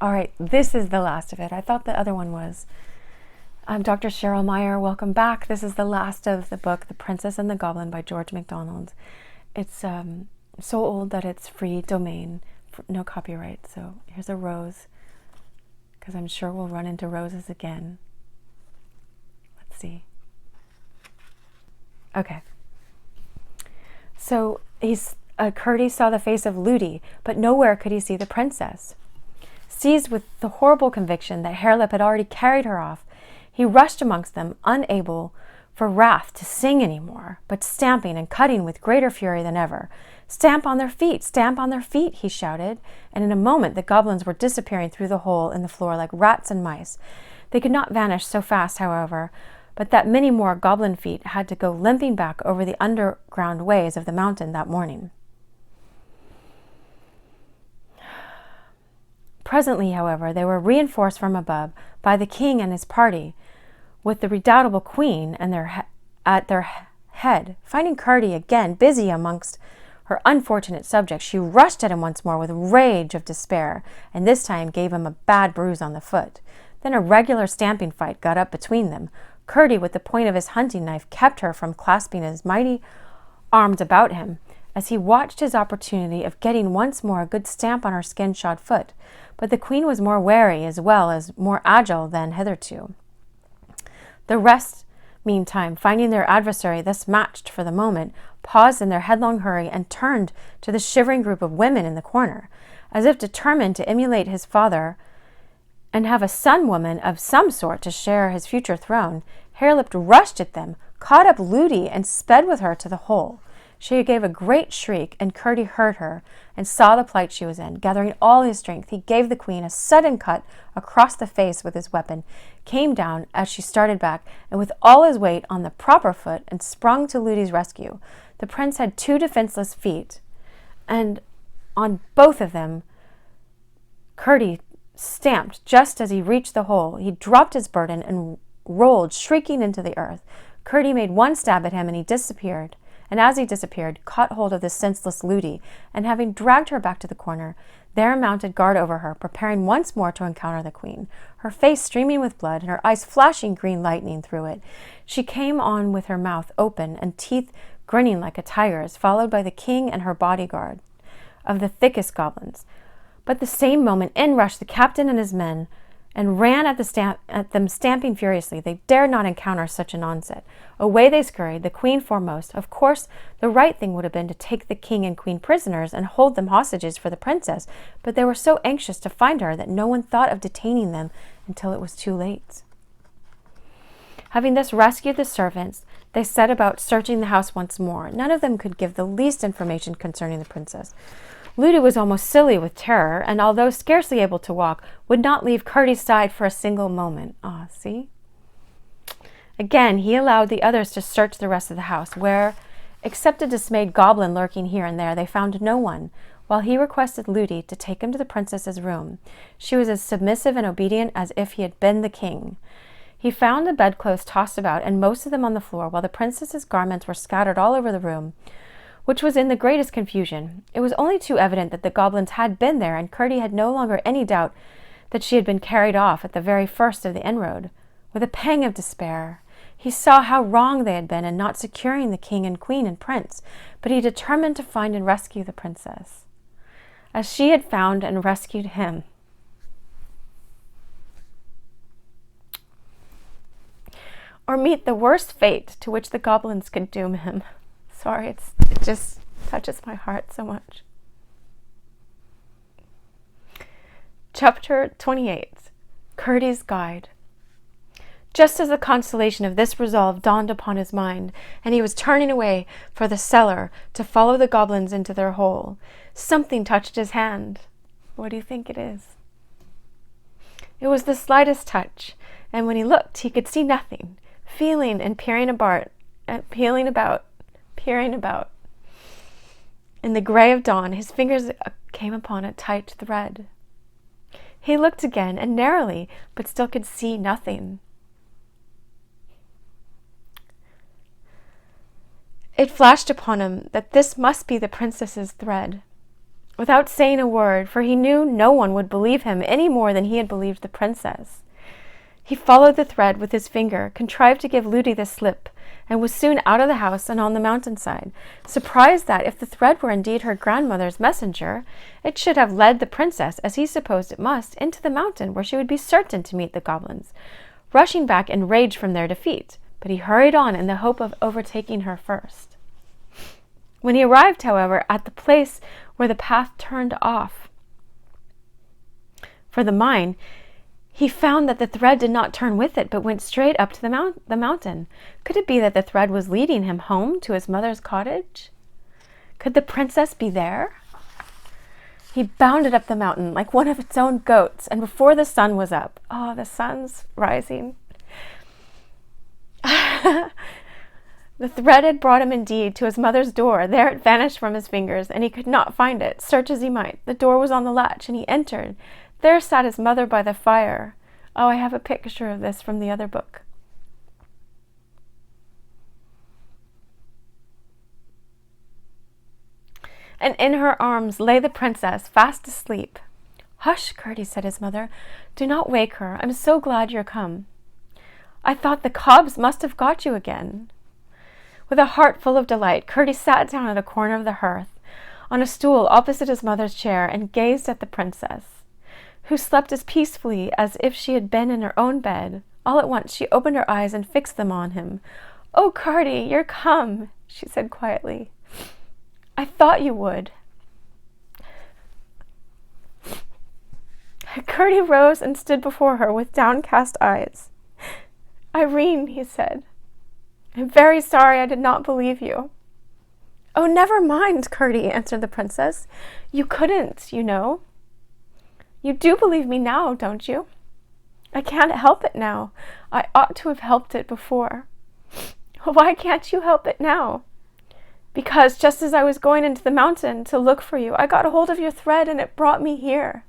All right, this is the last of it. I thought the other one was. I'm Dr. Cheryl Meier. Welcome back. This is the last of the book, The Princess and the Goblin by George MacDonald. It's so old that it's free domain, no copyright. So here's a rose, because I'm sure we'll run into roses again. Let's see. Okay. So Curdy saw the face of Ludi, but nowhere could he see the princess. Seized with the horrible conviction that Harelip had already carried her off, he rushed amongst them, unable for wrath to sing any more, but stamping and cutting with greater fury than ever. Stamp on their feet, he shouted, and in a moment the goblins were disappearing through the hole in the floor like rats and mice. They could not vanish so fast, however, but that many more goblin feet had to go limping back over the underground ways of the mountain that morning. Presently, however, they were reinforced from above by the king and his party, with the redoubtable queen at their head. Finding Curdy again busy amongst her unfortunate subjects, she rushed at him once more with rage of despair, and this time gave him a bad bruise on the foot. Then a regular stamping fight got up between them. Curdy, with the point of his hunting knife, kept her from clasping his mighty arms about him, as he watched his opportunity of getting once more a good stamp on her skin-shod foot. But the queen was more wary as well as more agile than hitherto. The rest, meantime, finding their adversary thus matched for the moment, paused in their headlong hurry and turned to the shivering group of women in the corner. As if determined to emulate his father and have a son-woman of some sort to share his future throne, Harelip rushed at them, caught up Ludi, and sped with her to the hole. She gave a great shriek, and Curdy heard her and saw the plight she was in. Gathering all his strength, he gave the queen a sudden cut across the face with his weapon, came down as she started back, and with all his weight on the proper foot, and sprung to Ludi's rescue. The prince had 2 defenseless feet, and on both of them Curdy stamped just as he reached the hole. He dropped his burden and rolled shrieking into the earth. Curdy made one stab at him, and he disappeared. And as he disappeared, caught hold of the senseless Ludi, and having dragged her back to the corner, there mounted guard over her, preparing once more to encounter the queen, her face streaming with blood, and her eyes flashing green lightning through it. She came on with her mouth open and teeth grinning like a tiger's, followed by the king and her bodyguard of the thickest goblins. But the same moment in rushed the captain and his men, and ran at them stamping furiously. They dared not encounter such an onset. Away they scurried, the queen foremost. Of course, the right thing would have been to take the king and queen prisoners and hold them hostages for the princess, but they were so anxious to find her that no one thought of detaining them until it was too late. Having thus rescued the servants, they set about searching the house once more. None of them could give the least information concerning the princess. Ludi was almost silly with terror, and although scarcely able to walk, would not leave Curdy's side for a single moment. See? Again, he allowed the others to search the rest of the house, where, except a dismayed goblin lurking here and there, they found no one, while he requested Ludi to take him to the princess's room. She was as submissive and obedient as if he had been the king. He found the bedclothes tossed about, and most of them on the floor, while the princess's garments were scattered all over the room, which was in the greatest confusion. It was only too evident that the goblins had been there, and Curdy had no longer any doubt that she had been carried off at the very first of the inroad. With a pang of despair, he saw how wrong they had been in not securing the king and queen and prince, but he determined to find and rescue the princess, as she had found and rescued him. Or meet the worst fate to which the goblins could doom him. Sorry, it just touches my heart so much. Chapter 28. Curdy's Guide. Just as the consolation of this resolve dawned upon his mind, and he was turning away for the cellar to follow the goblins into their hole, something touched his hand. What do you think it is? It was the slightest touch, and when he looked, he could see nothing. Feeling and peering about. In the gray of dawn, his fingers came upon a tight thread. He looked again, and narrowly, but still could see nothing. It flashed upon him that this must be the princess's thread. without saying a word, for he knew no one would believe him any more than he had believed the princess. He followed the thread with his finger, contrived to give Ludi the slip, and was soon out of the house and on the mountainside, surprised that, if the thread were indeed her grandmother's messenger, it should have led the princess, as he supposed it must, into the mountain, where she would be certain to meet the goblins, rushing back in rage from their defeat. But he hurried on in the hope of overtaking her first. When he arrived, however, at the place where the path turned off for the mine, he found that the thread did not turn with it, but went straight up to the mountain. Could it be that the thread was leading him home to his mother's cottage? Could the princess be there? He bounded up the mountain like one of its own goats, and before the sun was up, the sun's rising, the thread had brought him indeed to his mother's door. There it vanished from his fingers, and he could not find it, search as he might. The door was on the latch, and he entered. There sat his mother by the fire. I have a picture of this from the other book. And in her arms lay the princess, fast asleep. "Hush, Curdie," said his mother. "Do not wake her. I'm so glad you're come. I thought the cobs must have got you again." With a heart full of delight, Curdie sat down at a corner of the hearth, on a stool opposite his mother's chair, and gazed at the princess, who slept as peacefully as if she had been in her own bed. All at once she opened her eyes and fixed them on him. "Oh, Curdie, you're come," she said quietly. "I thought you would." Curdie rose and stood before her with downcast eyes. "Irene," he said, "I'm very sorry I did not believe you." "Oh, never mind, Curdie," answered the princess. "You couldn't, you know. You do believe me now, don't you?" "I can't help it now. I ought to have helped it before." "Why can't you help it now?" "Because just as I was going into the mountain to look for you, I got hold of your thread and it brought me here."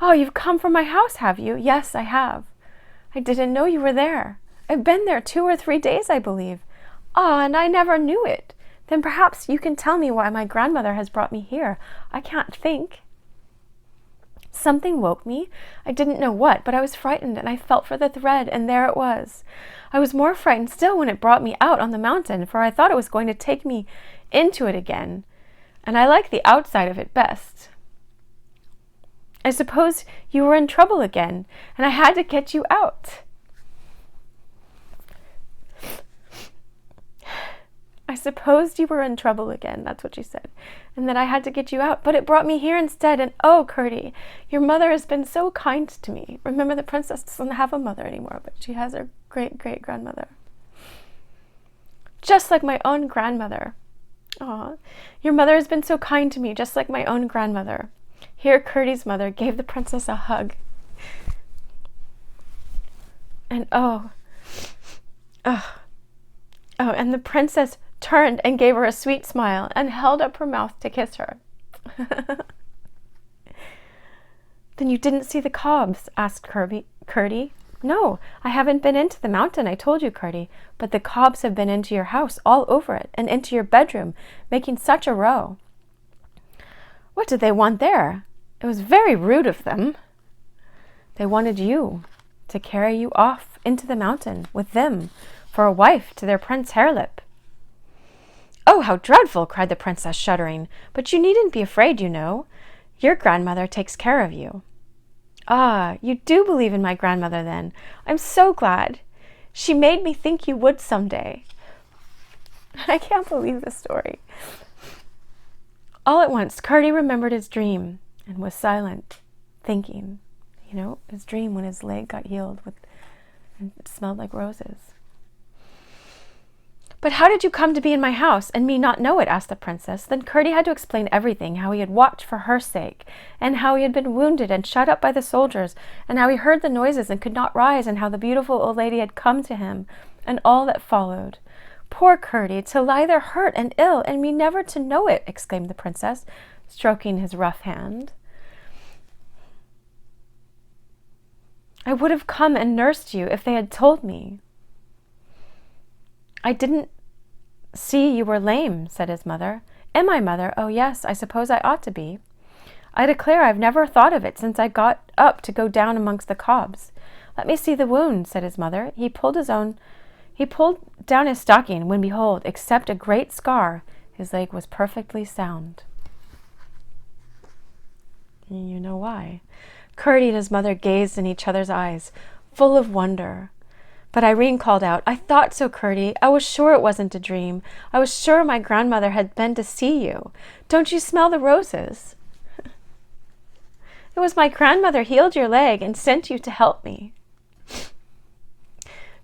"Oh, you've come from my house, have you?" "Yes, I have." "I didn't know you were there. I've been there 2 or 3 days, I believe." And I never knew it." "Then perhaps you can tell me why my grandmother has brought me here. I can't think." "Something woke me. I didn't know what, but I was frightened, and I felt for the thread, and there it was. I was more frightened still when it brought me out on the mountain, for I thought it was going to take me into it again, and I like the outside of it best. I suppose you were in trouble again, and I had to get you out." "I supposed you were in trouble again," that's what she said, "and that I had to get you out, but it brought me here instead, and oh, Curdie, your mother has been so kind to me." Remember, the princess doesn't have a mother anymore, but she has her great-great-grandmother. "Just like my own grandmother." Your mother has been so kind to me, just like my own grandmother." Here Curdie's mother gave the princess a hug. And and the princess turned and gave her a sweet smile and held up her mouth to kiss her. "Then you didn't see the cobs?" asked Curdie. "No, I haven't been into the mountain, I told you, Curdie, but the cobs have been into your house, all over it, and into your bedroom, making such a row." "What did they want there? It was very rude of them." "They wanted you, to carry you off into the mountain with them, for a wife to their Prince Harelip." "Oh, how dreadful!" cried the princess, shuddering. "But you needn't be afraid, you know. Your grandmother takes care of you." "Ah, you do believe in my grandmother, then? I'm so glad. She made me think you would some day." I can't believe this story. All at once, Curdie remembered his dream and was silent, thinking, his dream when his leg got healed and it smelled like roses. "But how did you come to be in my house and me not know it?" asked the princess. Then Curdie had to explain everything, how he had watched for her sake, and how he had been wounded and shut up by the soldiers, and how he heard the noises and could not rise, and how the beautiful old lady had come to him, and all that followed. "Poor Curdie, to lie there hurt and ill, and me never to know it!" exclaimed the princess, stroking his rough hand. "I would have come and nursed you if they had told me." "I didn't see you were lame," said his mother. Am I, mother? Oh, yes, I suppose I ought to be. I declare I've never thought of it since I got up to go down amongst the cobs. Let me see the wound, said his mother. He pulled down his stocking, when behold, except a great scar, his leg was perfectly sound. You know why. Curdie and his mother gazed in each other's eyes, full of wonder. But Irene called out, I thought so, Curdie. I was sure it wasn't a dream. I was sure my grandmother had been to see you. Don't you smell the roses? It was my grandmother healed your leg and sent you to help me.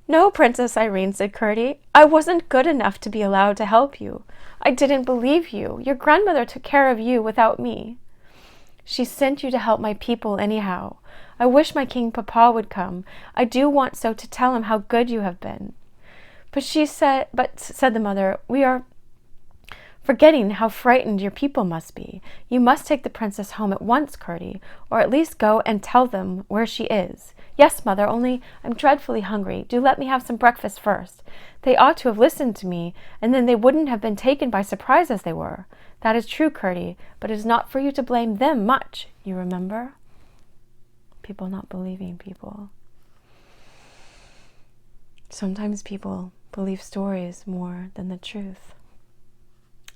No, Princess Irene, said Curdie. I wasn't good enough to be allowed to help you. I didn't believe you. Your grandmother took care of you without me. She sent you to help my people anyhow. I wish my King Papa would come. I do want so to tell him how good you have been. But said the mother, we are forgetting how frightened your people must be. You must take the princess home at once, Curdie, or at least go and tell them where she is. Yes, mother, only I'm dreadfully hungry. Do let me have some breakfast first. They ought to have listened to me, and then they wouldn't have been taken by surprise as they were. That is true, Curdie, but it is not for you to blame them much, you remember? People not believing people. Sometimes people believe stories more than the truth.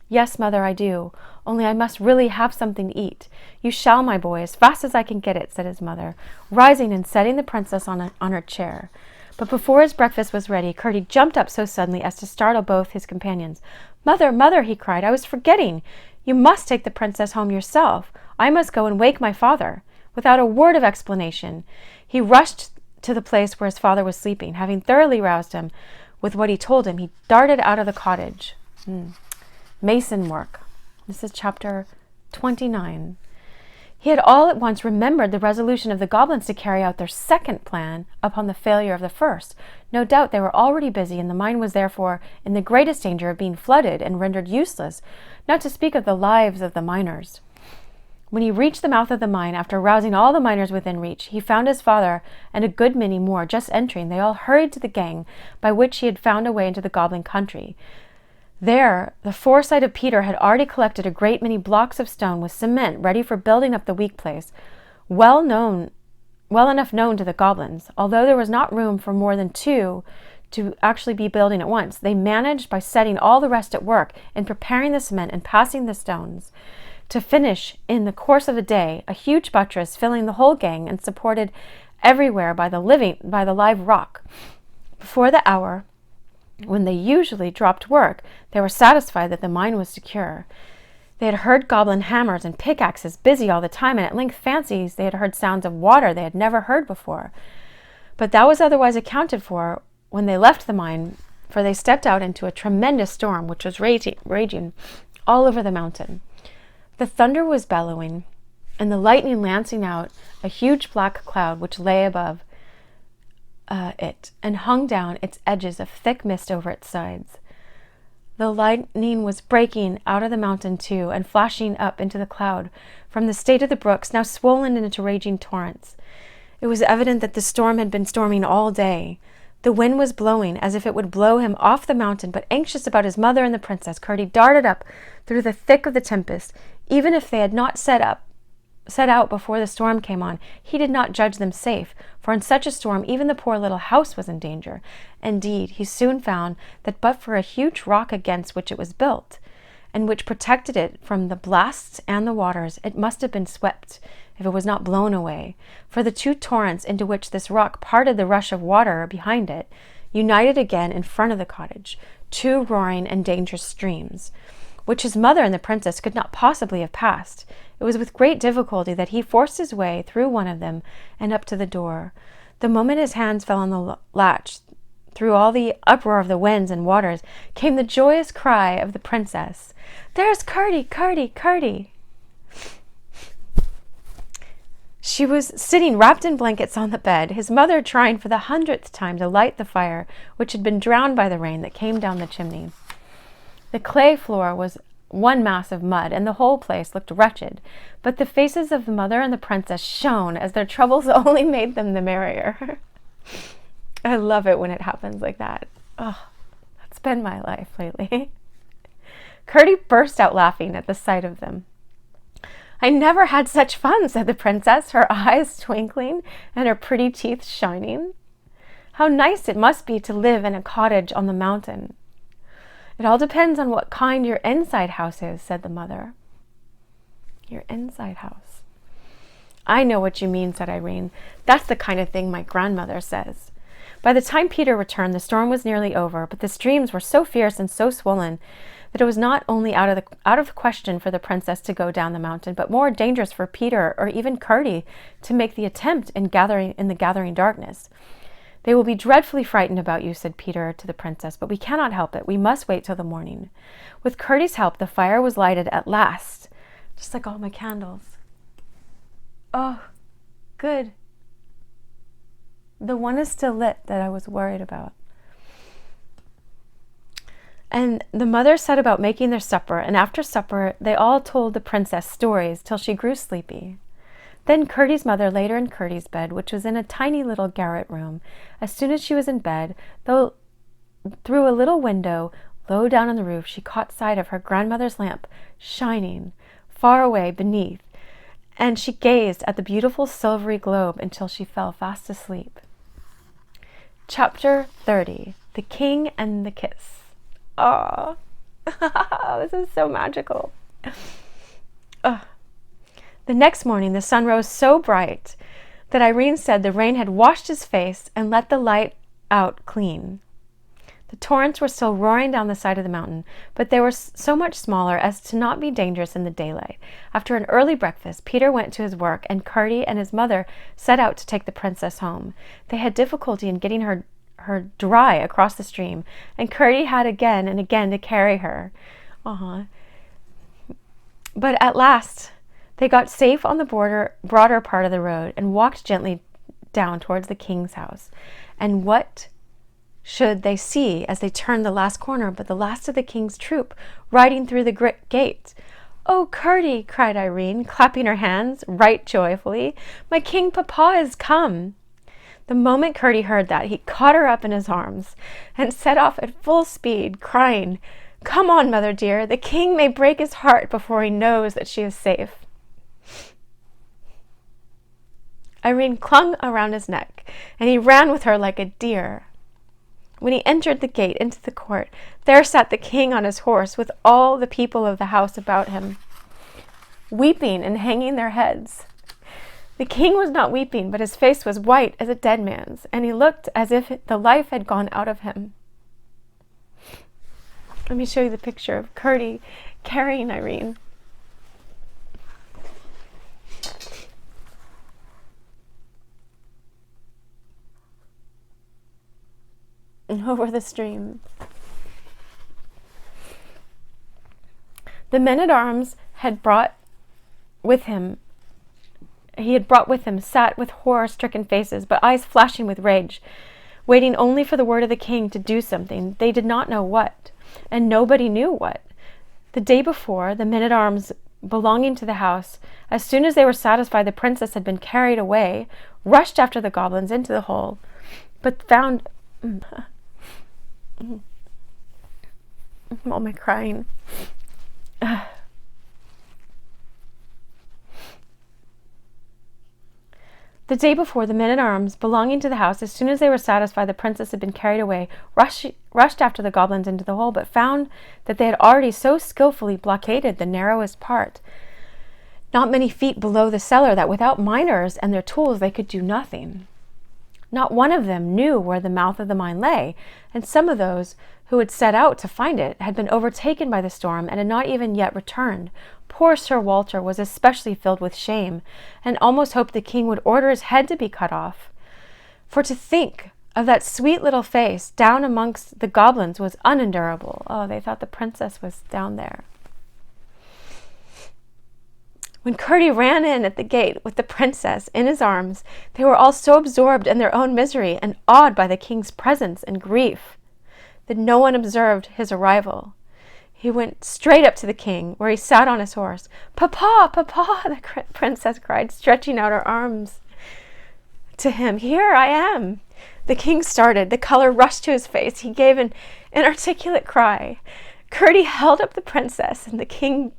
Yes, mother, I do. Only I must really have something to eat. You shall, my boy, as fast as I can get it, said his mother, rising and setting the princess on her chair. But before his breakfast was ready, Curdie jumped up so suddenly as to startle both his companions. Mother, mother, he cried, I was forgetting. You must take the princess home yourself. I must go and wake my father. Without a word of explanation, he rushed to the place where his father was sleeping. Having thoroughly roused him with what he told him, he darted out of the cottage. Mason work. This is chapter 29. He had all at once remembered the resolution of the goblins to carry out their second plan upon the failure of the first. No doubt they were already busy, and the mine was therefore in the greatest danger of being flooded and rendered useless, not to speak of the lives of the miners. When he reached the mouth of the mine, after rousing all the miners within reach, he found his father and a good many more just entering. They all hurried to the gang by which he had found a way into the goblin country. There, the foresight of Peter had already collected a great many blocks of stone with cement ready for building up the weak place, well enough known to the goblins. Although there was not room for more than two to actually be building at once, they managed, by setting all the rest at work in preparing the cement and passing the stones, to finish in the course of a day a huge buttress filling the whole gang and supported everywhere by the live rock. Before the hour when they usually dropped work, they were satisfied that the mine was secure. They had heard goblin hammers and pickaxes busy all the time, and at length fancied they had heard sounds of water they had never heard before. But that was otherwise accounted for when they left the mine, for they stepped out into a tremendous storm which was raging all over the mountain. The thunder was bellowing, and the lightning lancing out a huge black cloud which lay above it, and hung down its edges of thick mist over its sides. The lightning was breaking out of the mountain too, and flashing up into the cloud from the state of the brooks, now swollen into raging torrents. It was evident that the storm had been storming all day. The wind was blowing as if it would blow him off the mountain, but anxious about his mother and the princess, Curdie darted up through the thick of the tempest. Even if they had not set out before the storm came on, he did not judge them safe, for in such a storm even the poor little house was in danger. Indeed, he soon found that but for a huge rock against which it was built, and which protected it from the blasts and the waters, it must have been swept if it was not blown away, for the two torrents into which this rock parted the rush of water behind it united again in front of the cottage, two roaring and dangerous streams, which his mother and the princess could not possibly have passed. It was with great difficulty that he forced his way through one of them and up to the door. The moment his hands fell on the latch, through all the uproar of the winds and waters, came the joyous cry of the princess, "There's Curdie, Curdie, Curdie!" She was sitting wrapped in blankets on the bed, his mother trying for the 100th time to light the fire, which had been drowned by the rain that came down the chimney. The clay floor was one mass of mud, and the whole place looked wretched, but the faces of the mother and the princess shone as their troubles only made them the merrier. I love it when it happens like that. Oh, that's been my life lately. Curdie burst out laughing at the sight of them. "I never had such fun," said the princess, her eyes twinkling and her pretty teeth shining. "How nice it must be to live in a cottage on the mountain." "It all depends on what kind your inside house is," said the mother. Your inside house. "I know what you mean," said Irene. "That's the kind of thing my grandmother says." By the time Peter returned, the storm was nearly over, but the streams were so fierce and so swollen that it was not only out of the question for the princess to go down the mountain, but more dangerous for Peter or even Curdie to make the attempt in the gathering darkness. "They will be dreadfully frightened about you," said Peter to the princess, "but we cannot help it. We must wait till the morning." With Curdie's help, the fire was lighted at last, just like all my candles. Oh, good. The one is still lit that I was worried about. And the mother set about making their supper, and after supper they all told the princess stories till she grew sleepy. Then Curdie's mother laid her in Curdie's bed, which was in a tiny little garret room. As soon as she was in bed, through a little window low down on the roof, she caught sight of her grandmother's lamp shining far away beneath, and she gazed at the beautiful silvery globe until she fell fast asleep. Chapter 30. The King and the Kiss. Oh, this is so magical. Oh. The next morning, the sun rose so bright that Irene said the rain had washed his face and let the light out clean. The torrents were still roaring down the side of the mountain, but they were so much smaller as to not be dangerous in the daylight. After an early breakfast, Peter went to his work, and Curdie and his mother set out to take the princess home. They had difficulty in getting her dry across the stream, and Curdie had again and again to carry her. But at last they got safe on the broader part of the road and walked gently down towards the king's house. And what should they see as they turned the last corner but the last of the king's troop riding through the gate? "Oh, Curdie," cried Irene, clapping her hands right joyfully, "my king papa is come." The moment Curdie heard that, he caught her up in his arms and set off at full speed, crying, "Come on, mother dear, the king may break his heart before he knows that she is safe." Irene clung around his neck, and he ran with her like a deer. When he entered the gate into the court, there sat the king on his horse with all the people of the house about him, weeping and hanging their heads. The king was not weeping, but his face was white as a dead man's, and he looked as if the life had gone out of him. Let me show you the picture of Curdie carrying Irene. And over the stream. The men-at-arms had brought with him sat with horror-stricken faces, but eyes flashing with rage, waiting only for the word of the king to do something. They did not know what, and nobody knew what. The day before, the men-at-arms belonging to the house, as soon as they were satisfied the princess had been carried away, rushed after the goblins into the hole, but found... all my crying. The day before, the men-at-arms belonging to the house, as soon as they were satisfied the princess had been carried away, rushed after the goblins into the hole, but found that they had already so skillfully blockaded the narrowest part, not many feet below the cellar, that without miners and their tools they could do nothing. Not one of them knew where the mouth of the mine lay, and some of those who had set out to find it had been overtaken by the storm and had not even yet returned. Poor Sir Walter was especially filled with shame, and almost hoped the king would order his head to be cut off. For to think of that sweet little face down amongst the goblins was unendurable. Oh, they thought the princess was down there. When Curdie ran in at the gate with the princess in his arms, they were all so absorbed in their own misery and awed by the king's presence and grief that no one observed his arrival. He went straight up to the king, where he sat on his horse. "Papa, papa," the princess cried, stretching out her arms to him. "Here I am." The king started. The color rushed to his face. He gave an inarticulate cry. Curdie held up the princess, and the king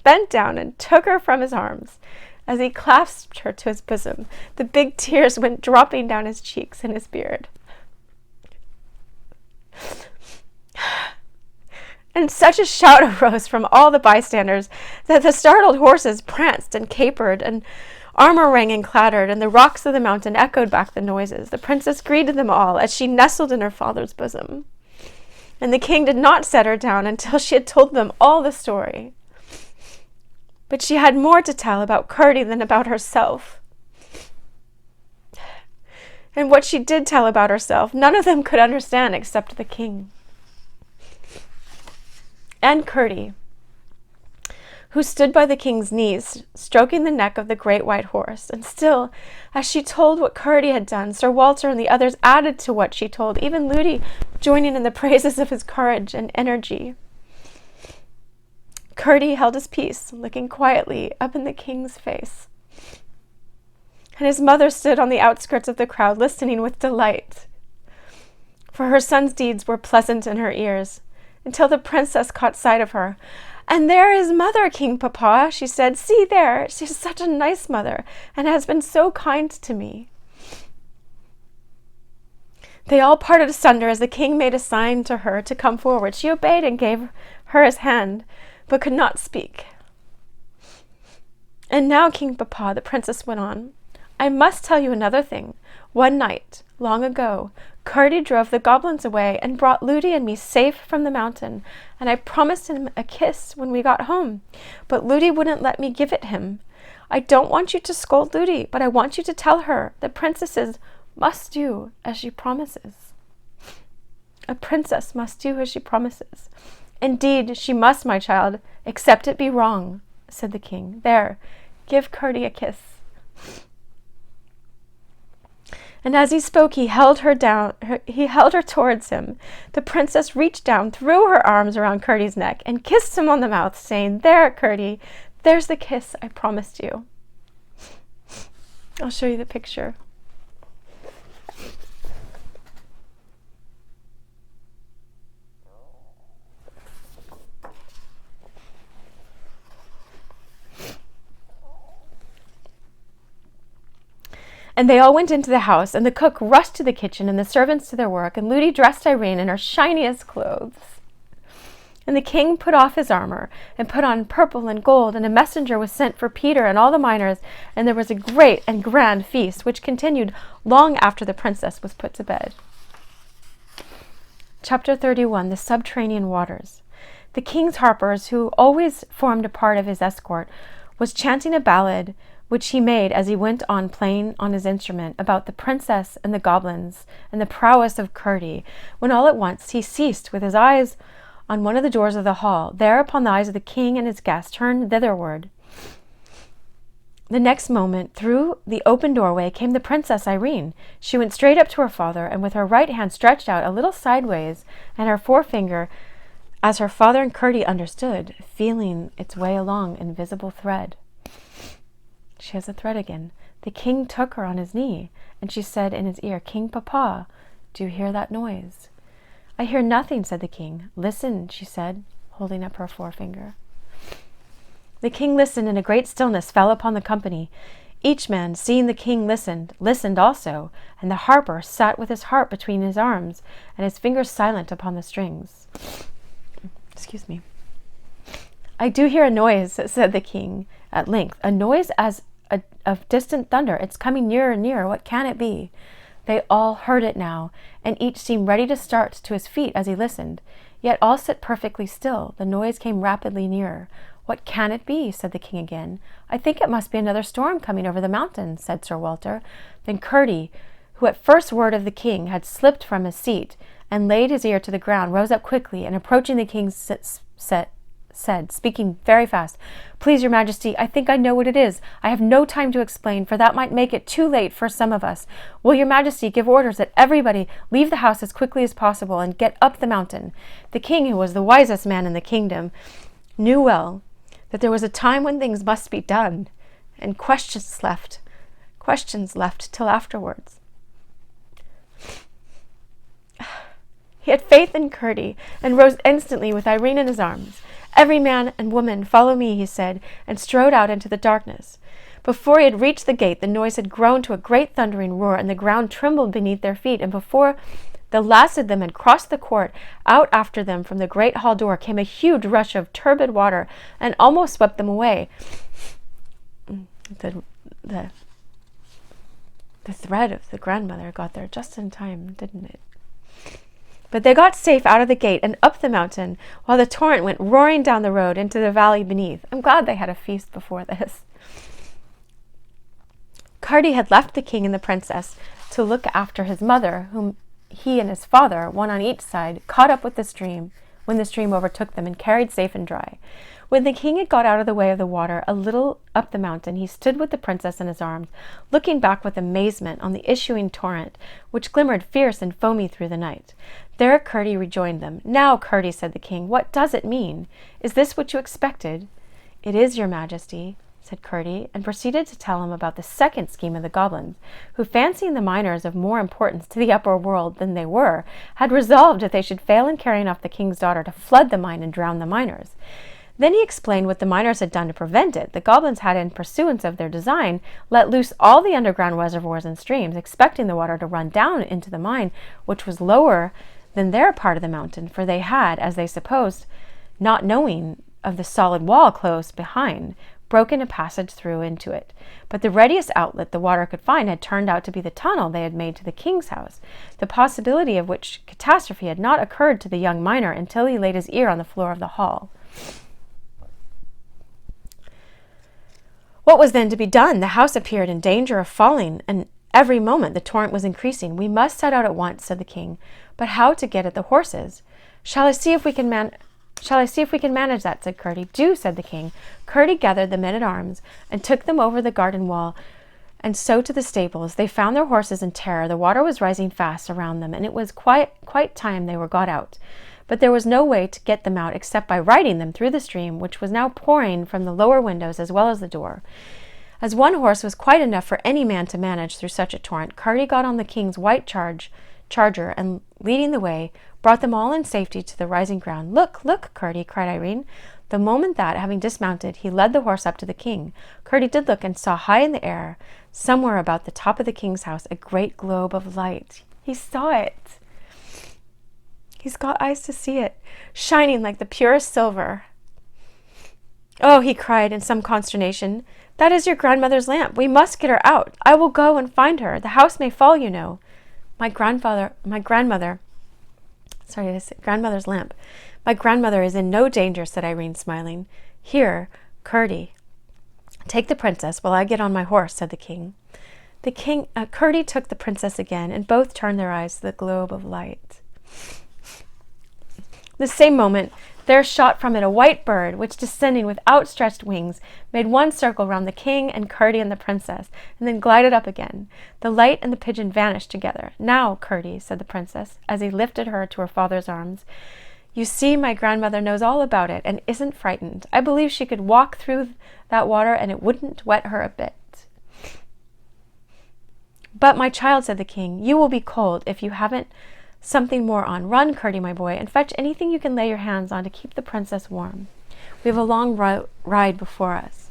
bent down and took her from his arms. As he clasped her to his bosom, the big tears went dropping down his cheeks and his beard. And such a shout arose from all the bystanders that the startled horses pranced and capered, and armor rang and clattered, and the rocks of the mountain echoed back the noises. The princess greeted them all as she nestled in her father's bosom. And the king did not set her down until she had told them all the story. But she had more to tell about Curdie than about herself. And what she did tell about herself, none of them could understand except the king. And Curdie, who stood by the king's knees, stroking the neck of the great white horse. And still, as she told what Curdie had done, Sir Walter and the others added to what she told, even Ludi joining in the praises of his courage and energy. Curdie held his peace, looking quietly up in the king's face. And his mother stood on the outskirts of the crowd, listening with delight. For her son's deeds were pleasant in her ears, until the princess caught sight of her. "And there is mother, King Papa," she said. "See there, she's such a nice mother, and has been so kind to me." They all parted asunder as the king made a sign to her to come forward. She obeyed and gave her his hand, but could not speak. "And now, King Papa," the princess went on, "I must tell you another thing. One night, long ago, Curdie drove the goblins away and brought Ludi and me safe from the mountain, and I promised him a kiss when we got home, but Ludi wouldn't let me give it him. I don't want you to scold Ludi, but I want you to tell her that princesses must do as she promises. A princess must do as she promises. Indeed, she must, my child, except it be wrong," said the king. "There, give Curdie a kiss." And as he spoke, he held her towards him. The princess reached down, threw her arms around Curdie's neck, and kissed him on the mouth, saying, "There, Curdie, there's the kiss I promised you." I'll show you the picture. And they all went into the house, and the cook rushed to the kitchen, and the servants to their work, and Ludi dressed Irene in her shiniest clothes. And the king put off his armor, and put on purple and gold, and a messenger was sent for Peter and all the miners, and there was a great and grand feast, which continued long after the princess was put to bed. Chapter 31, The Subterranean Waters. The king's harpers, who always formed a part of his escort, was chanting a ballad which he made as he went on playing on his instrument about the princess and the goblins and the prowess of Curdie, when all at once he ceased with his eyes on one of the doors of the hall. Thereupon the eyes of the king and his guests turned thitherward. The next moment, through the open doorway came the Princess Irene. She went straight up to her father, and with her right hand stretched out a little sideways, and her forefinger, as her father and Curdie understood, feeling its way along invisible thread. She has a thread again. The king took her on his knee, and she said in his ear, "King Papa, do you hear that noise?" "I hear nothing," said the king. "Listen," she said, holding up her forefinger. The king listened, and a great stillness fell upon the company. Each man, seeing the king listened also, and the harper sat with his harp between his arms, and his fingers silent upon the strings. Excuse me. "I do hear a noise," said the king at length, "a noise as of distant thunder. It's coming nearer and nearer. What can it be?" They all heard it now, and each seemed ready to start to his feet as he listened. Yet all sat perfectly still. The noise came rapidly nearer. "What can it be?" said the king again. "I think it must be another storm coming over the mountain," said Sir Walter. Then Curdie, who at first word of the king had slipped from his seat and laid his ear to the ground, rose up quickly, and approaching the king said, speaking very fast, "Please, your majesty, I think I know what it is. I have no time to explain, for that might make it too late for some of us. Will your majesty give orders that everybody leave the house as quickly as possible and get up the mountain?" The king, who was the wisest man in the kingdom, knew well that there was a time when things must be done, and questions left till afterwards. He had faith in Curdie, and rose instantly with Irene in his arms. "Every man and woman, follow me," he said, and strode out into the darkness. Before he had reached the gate, the noise had grown to a great thundering roar, and the ground trembled beneath their feet, and before the last of them had crossed the court, out after them from the great hall door came a huge rush of turbid water, and almost swept them away. The thread of the grandmother got there just in time, didn't it? But they got safe out of the gate and up the mountain, while the torrent went roaring down the road into the valley beneath. I'm glad they had a feast before this. Curdie had left the king and the princess to look after his mother, whom he and his father, one on each side, caught up with the stream when the stream overtook them and carried safe and dry. When the king had got out of the way of the water a little up the mountain, he stood with the princess in his arms, looking back with amazement on the issuing torrent, which glimmered fierce and foamy through the night. There Curdie rejoined them. "Now, Curdie," said the king, "what does it mean? Is this what you expected?" "It is, your majesty," said Curdie, and proceeded to tell him about the second scheme of the goblins, who, fancying the miners of more importance to the upper world than they were, had resolved, if they should fail in carrying off the king's daughter, to flood the mine and drown the miners. Then he explained what the miners had done to prevent it. The goblins had, in pursuance of their design, let loose all the underground reservoirs and streams, expecting the water to run down into the mine, which was lower than their part of the mountain, for they had, as they supposed, not knowing of the solid wall close behind, broken a passage through into it. But the readiest outlet the water could find had turned out to be the tunnel they had made to the king's house, the possibility of which catastrophe had not occurred to the young miner until he laid his ear on the floor of the hall. What was then to be done? The house appeared in danger of falling, and every moment the torrent was increasing. "We must set out at once," said the king. "But how to get at the horses?" Shall I see if we can manage that?" said Curdie. "Do," said the king. Curdie gathered the men-at-arms and took them over the garden wall, and so to the stables. They found their horses in terror. The water was rising fast around them, and it was quite time they were got out. But there was no way to get them out except by riding them through the stream, which was now pouring from the lower windows as well as the door. As one horse was quite enough for any man to manage through such a torrent, Curdie got on the king's white charger, and, leading the way, brought them all in safety to the rising ground. "Look, look, Curdie!" cried Irene. The moment that, having dismounted, he led the horse up to the king, Curdie did look and saw high in the air, somewhere about the top of the king's house, a great globe of light. He saw it. He's got eyes to see it, shining like the purest silver. "Oh," he cried in some consternation, "that is your grandmother's lamp. We must get her out. I will go and find her. The house may fall, you know." Grandmother's lamp. "My grandmother is in no danger," said Irene, smiling. "Here, Curdie, take the princess while I get on my horse," said the king. Curdie took the princess again, and both turned their eyes to the globe of light. The same moment there shot from it a white bird, which, descending with outstretched wings, made one circle round the king and Curdie and the princess, and then glided up again. The light and the pigeon vanished together. "Now, Curdie," said the princess, as he lifted her to her father's arms, "you see my grandmother knows all about it and isn't frightened. I believe she could walk through that water and it wouldn't wet her a bit." "But, my child," said the king, "you will be cold if you haven't something more on. Run, Curdie, my boy, and fetch anything you can lay your hands on to keep the princess warm. We have a long ride before us."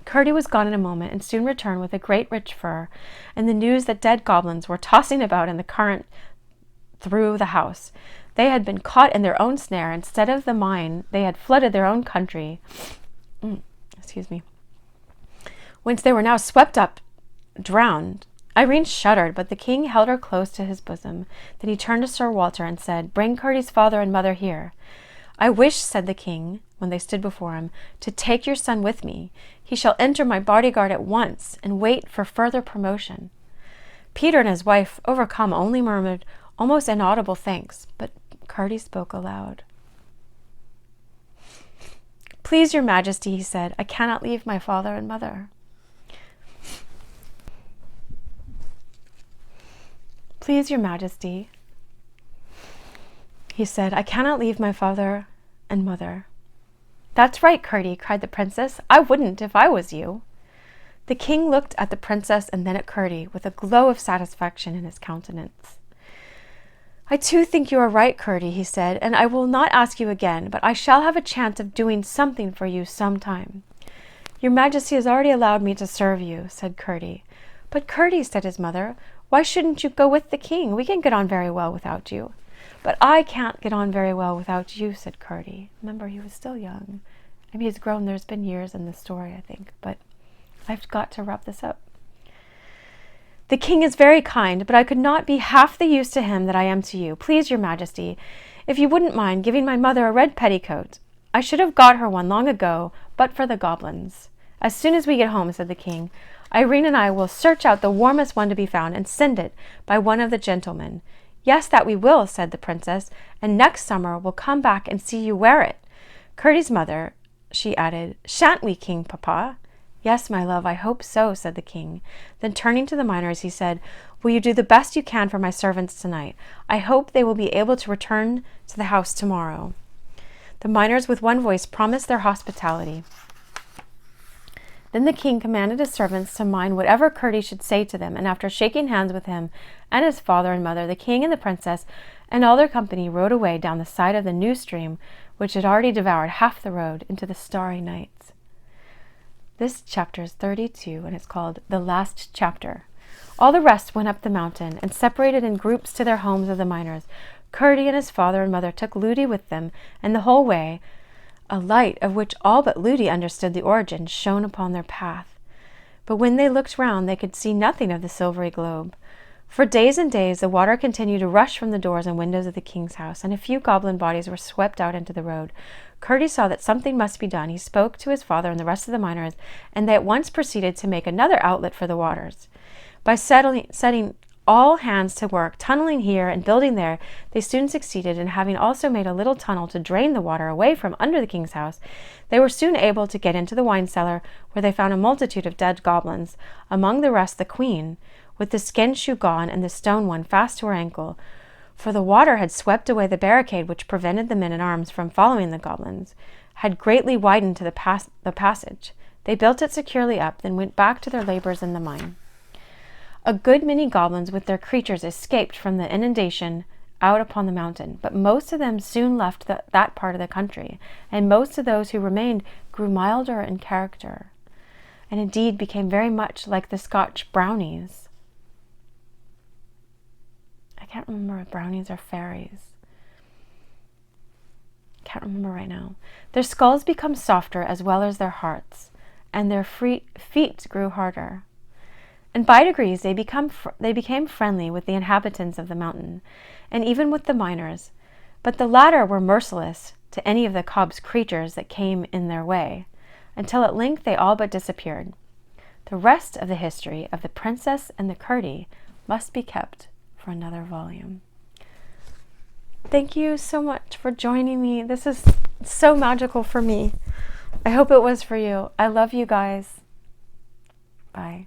Curdie was gone in a moment, and soon returned with a great rich fur, and the news that dead goblins were tossing about in the current through the house. They had been caught in their own snare. Instead of the mine, they had flooded their own country, whence they were now swept up, drowned. Irene shuddered, but the king held her close to his bosom. Then he turned to Sir Walter and said, "Bring Curdie's father and mother here." "I wish," said the king, when they stood before him, "to take your son with me. He shall enter my bodyguard at once and wait for further promotion." Peter and his wife, overcome, only murmured almost inaudible thanks, but Curdie spoke aloud. "Please, your majesty," he said, "I cannot leave my father and mother." "Please, your majesty," he said, "I cannot leave my father and mother." "That's right, Curdie," cried the princess. "I wouldn't if I was you." The king looked at the princess and then at Curdie with a glow of satisfaction in his countenance. I too think you are right, Curdie, he said, and I will not ask you again, but I shall have a chance of doing something for you sometime. Your Majesty has already allowed me to serve you, said Curdie. But Curdie, said his mother, why shouldn't you go with the king? We can get on very well without you. But I can't get on very well without you, said Curdie. Remember, he was still young. I mean, he's grown. There's been years in this story, I think, but I've got to wrap this up. The king is very kind, but I could not be half the use to him that I am to you. Please, your Majesty, if you wouldn't mind giving my mother a red petticoat. I should have got her one long ago, but for the goblins. As soon as we get home, said the king, Irene and I will search out the warmest one to be found and send it by one of the gentlemen. Yes, that we will, said the princess, and next summer we'll come back and see you wear it. Curdie's mother, she added, shan't we, King Papa? Yes, my love, I hope so, said the king. Then turning to the miners, he said, will you do the best you can for my servants tonight? I hope they will be able to return to the house tomorrow. The miners with one voice promised their hospitality. Then the king commanded his servants to mind whatever Curdie should say to them, and after shaking hands with him and his father and mother, the king and the princess and all their company rode away down the side of the new stream, which had already devoured half the road, into the starry nights. This chapter is 32, and it's called The Last Chapter. All the rest went up the mountain and separated in groups to their homes of the miners. Curdie and his father and mother took Ludi with them, and the whole way a light, of which all but Ludi understood the origin, shone upon their path. But when they looked round, they could see nothing of the silvery globe. For days and days the water continued to rush from the doors and windows of the king's house, and a few goblin bodies were swept out into the road. Curdie saw that something must be done. He spoke to his father and the rest of the miners, and they at once proceeded to make another outlet for the waters. By setting all hands to work, tunneling here and building there, they soon succeeded, and having also made a little tunnel to drain the water away from under the king's house, they were soon able to get into the wine cellar, where they found a multitude of dead goblins, among the rest the queen, with the skin shoe gone and the stone one fast to her ankle, for the water had swept away the barricade which prevented the men-at-arms from following the goblins, had greatly widened to the passage. They built it securely up, then went back to their labors in the mine. A good many goblins with their creatures escaped from the inundation out upon the mountain, but most of them soon left that part of the country, and most of those who remained grew milder in character, and indeed became very much like the Scotch brownies. I can't remember if brownies are fairies. Can't remember right now. Their skulls become softer as well as their hearts, and their feet grew harder. And by degrees they became friendly with the inhabitants of the mountain, and even with the miners. But the latter were merciless to any of the cob's creatures that came in their way, until at length they all but disappeared. The rest of the history of the princess and the Curdie must be kept for another volume. Thank you so much for joining me. This is so magical for me. I hope it was for you. I love you guys. Bye.